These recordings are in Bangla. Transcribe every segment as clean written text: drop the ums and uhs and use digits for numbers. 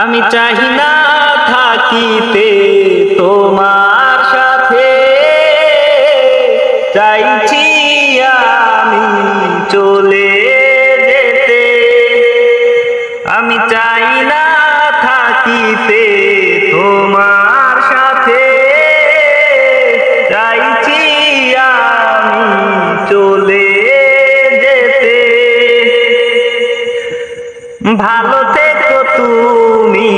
আমি চাহি না থাকিতে তোমার সাথে, চাইছি আমি চলে যেতে। আমি চাই না থাকিতে তোমার সাথে, চাইছি আমি চলে যেতে। ভালো থেকো তুমি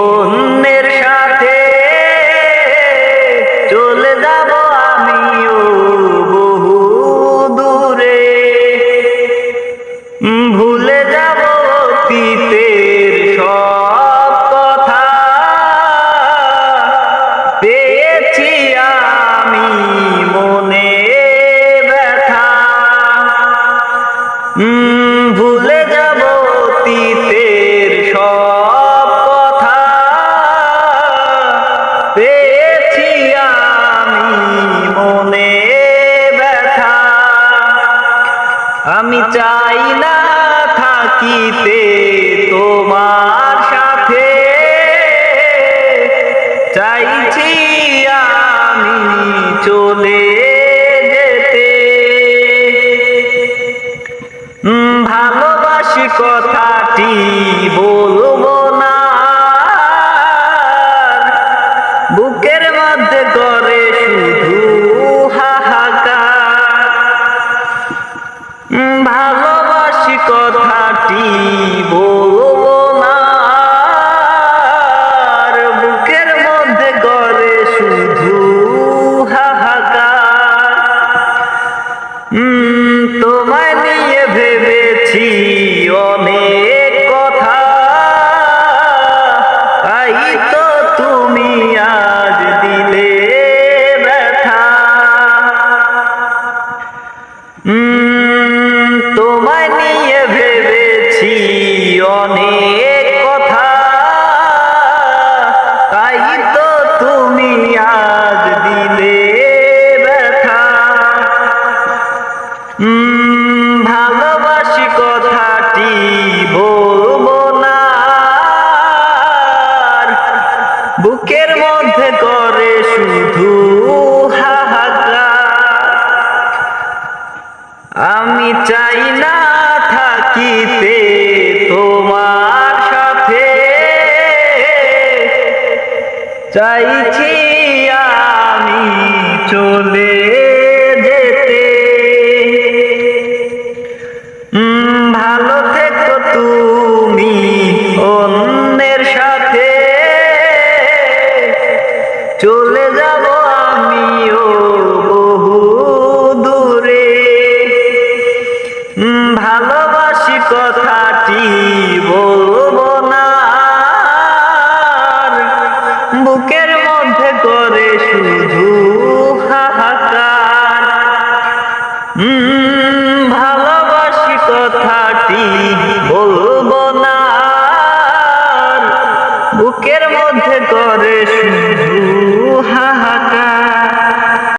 অন্যের সাথে, চলে যাব আমিও বহু দূরে। ভুলে যাব অতীতের সব কথা, পেয়েছি আমি মনে ব্যথা। ভুলে যাব অতীতের সব কথা, পেয়েছি আমি মনে ব্যথা। আমি চাই না থাকিতে তোমার সাথে, চাইছি আমি চলে যেতে। ভালোবাসি কথাটি বলবো না, বুকের মধ্যে করে শুধু হাহাকার। ভালোবাসি কথাটি বলবো না, বুকের মধ্যে করে শুধু হাহাকার। তোমায় নিয়ে ভেবেছি অনেক কথা, তাই তো তুমি আজ দিলে ব্যথা। তোমায় নিয়ে ভেবেছি অনেক কথা, তাই তো তুমি আজ দিলে ব্যথা। ভালোবাসি কথাটি বলবো না, বুকের মধ্যে করে শুধু হাহাকার। আমি চাই না থাকিতে তোমার সাথে, চাইছি আমি চলে যেতে। ভালো থেকো তুমি অন্যের সাথে, চলে যাব আমিও বহু দূরে। ভালোবাসি কথাটি বলবো না, বুকের মধ্যে করে শুধু হাহাকার। ভালোবাসি কথাটি বলবো না, বুকের মধ্যে করে শুধু